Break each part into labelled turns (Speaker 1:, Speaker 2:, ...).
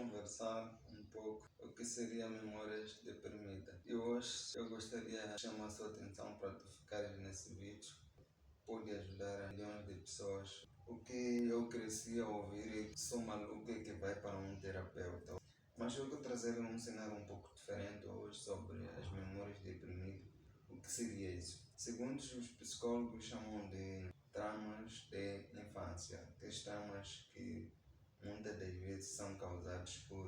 Speaker 1: conversar um pouco o que seria memórias deprimidas. E hoje eu gostaria de chamar a sua atenção para tu ficares nesse vídeo. Pode ajudar a milhões de pessoas. O que eu cresci a ouvir é sou maluco e que vai para um terapeuta. Mas eu vou trazer um cenário um pouco diferente hoje sobre as memórias deprimidas. O que seria isso? Segundo os psicólogos chamam de traumas de infância, aqueles traumas que muitas das vezes são causados por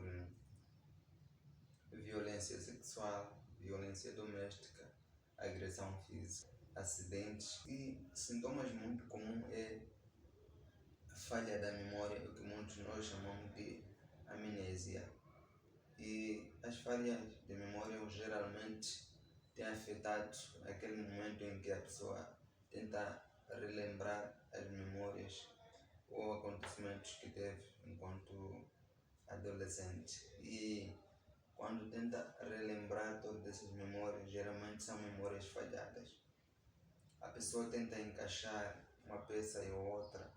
Speaker 1: violência sexual, violência doméstica, agressão física, acidentes e sintomas muito comuns é a falha da memória, o que muitos de nós chamamos de amnésia. E as falhas de memória geralmente têm afetado aquele momento em que a pessoa tenta relembrar as memórias ou acontecimentos que teve enquanto adolescente. E quando tenta relembrar todas essas memórias, geralmente são memórias falhadas. A pessoa tenta encaixar uma peça e outra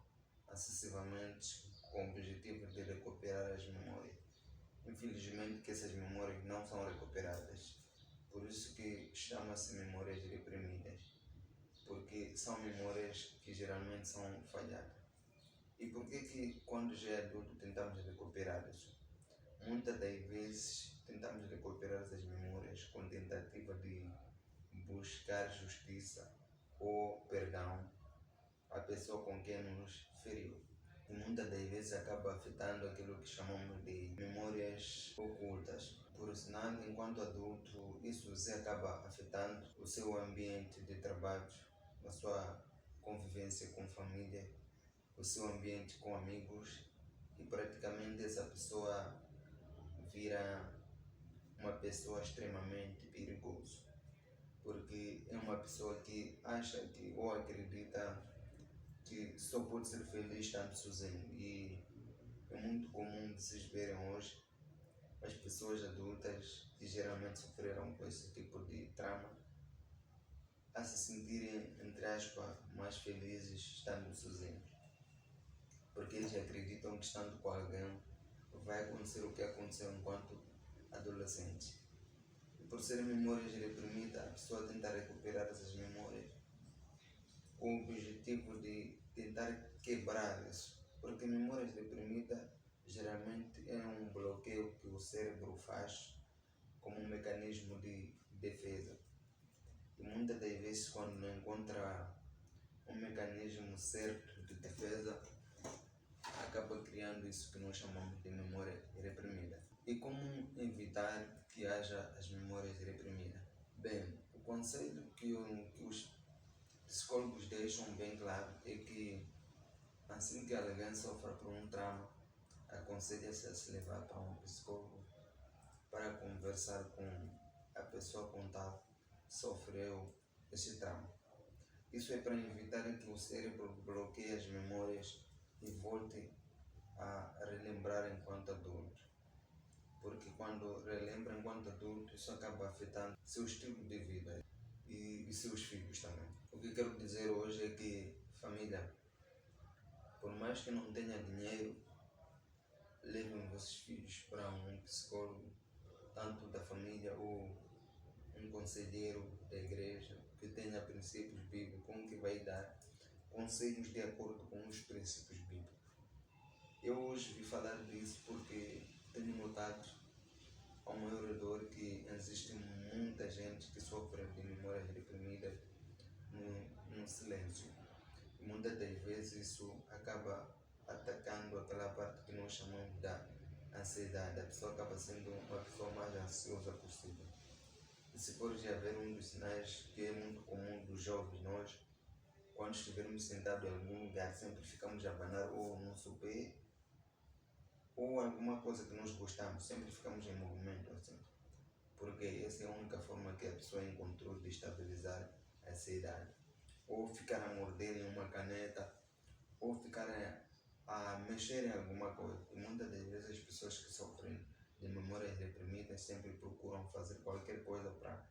Speaker 1: sucessivamente com o objetivo de recuperar as memórias. Infelizmente que essas memórias não são recuperadas. Por isso que chama-se memórias reprimidas, porque são memórias que geralmente são falhadas. E por que quando já é adulto tentamos recuperá-las? Muitas das vezes tentamos recuperar essas memórias com tentativa de buscar justiça ou perdão à pessoa com quem nos feriu. E muitas das vezes acaba afetando aquilo que chamamos de memórias ocultas. Por sinal, enquanto adulto, isso se acaba afetando o seu ambiente de trabalho, a sua convivência com família, o seu ambiente com amigos, e praticamente essa pessoa vira uma pessoa extremamente perigosa, porque é uma pessoa que acha que ou acredita que só pode ser feliz estando sozinho. E é muito comum de se verem hoje as pessoas adultas que geralmente sofreram com esse tipo de trauma a se sentirem, entre aspas, mais felizes estando sozinhos, porque eles acreditam que estando com alguém vai acontecer o que aconteceu enquanto adolescente. E por serem memórias reprimidas, a pessoa tenta recuperar essas memórias com o objetivo de tentar quebrar isso, porque memórias reprimidas geralmente é um bloqueio que o cérebro faz como um mecanismo de defesa. E muitas das vezes, quando não encontra um mecanismo certo de defesa, acaba criando isso que nós chamamos de memória reprimida. E como evitar que haja as memórias reprimidas? Bem, o conselho que os psicólogos deixam bem claro é que assim que alguém sofre por um trauma, aconselha-se a se levar para um psicólogo para conversar com a pessoa com tal sofreu esse trauma. Isso é para evitar que o cérebro bloqueie as memórias e volte a relembrar enquanto adulto. Porque quando relembra enquanto adulto, isso acaba afetando seu estilo de vida e seus filhos também. O que quero dizer hoje é que, família, por mais que não tenha dinheiro, levem vossos filhos para um psicólogo, tanto da família ou um conselheiro da igreja que tenha princípios bíblicos, que vai dar conselhos de acordo com os princípios bíblicos. Eu hoje vim falar disso porque tenho notado ao meu redor que existe muita gente que sofre de memórias reprimidas no silêncio. E muitas das vezes isso acaba atacando aquela parte que nós chamamos da ansiedade. A pessoa acaba sendo uma pessoa mais ansiosa possível. E se for já ver um dos sinais que é muito comum dos jovens, nós, quando estivermos sentados em algum lugar, sempre ficamos a abanar ou o nosso pé ou alguma coisa que nós gostamos, sempre ficamos em movimento assim. Porque essa é a única forma que a pessoa encontrou de estabilizar a ansiedade. Ou ficar a morder em uma caneta, ou ficar a mexer em alguma coisa. E muitas das vezes as pessoas que sofrem de memórias reprimidas sempre procuram fazer qualquer coisa para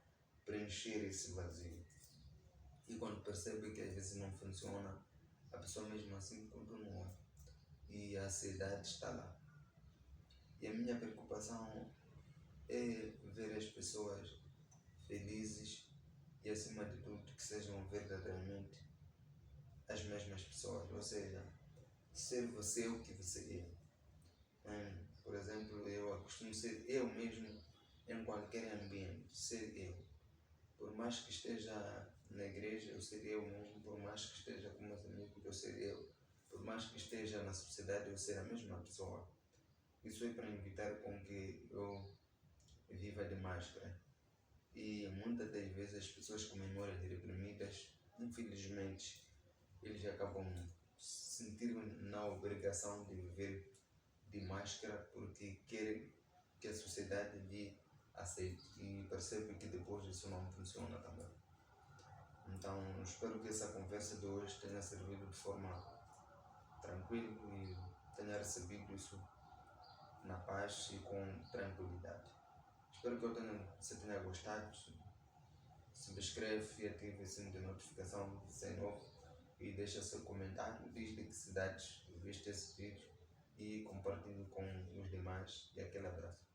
Speaker 1: preencher esse vazio. E quando percebe que às vezes não funciona, a pessoa mesmo assim continua. E a ansiedade está lá. E a minha preocupação é ver as pessoas felizes e, acima de tudo, que sejam verdadeiramente as mesmas pessoas, ou seja, ser você o que você é. Por exemplo, eu costumo ser eu mesmo em qualquer ambiente, ser eu. Por mais que esteja na igreja, eu ser eu mesmo. Por mais que esteja com meus amigos, eu ser eu. Por mais que esteja na sociedade, eu ser a mesma pessoa. Isso é para evitar com que eu viva de máscara. E muitas das vezes as pessoas com memórias reprimidas, infelizmente, eles acabam se sentindo na obrigação de viver de máscara porque querem que a sociedade lhe aceite e percebe que depois isso não funciona também. Então, espero que essa conversa de hoje tenha servido de forma tranquila e tenha recebido isso na paz e com tranquilidade. Espero que você tenha gostado. Subscreve e ative o sino de notificação se é novo e deixa seu comentário, diz de que cidades viste esse vídeo e compartilhe com os demais. E aquele abraço.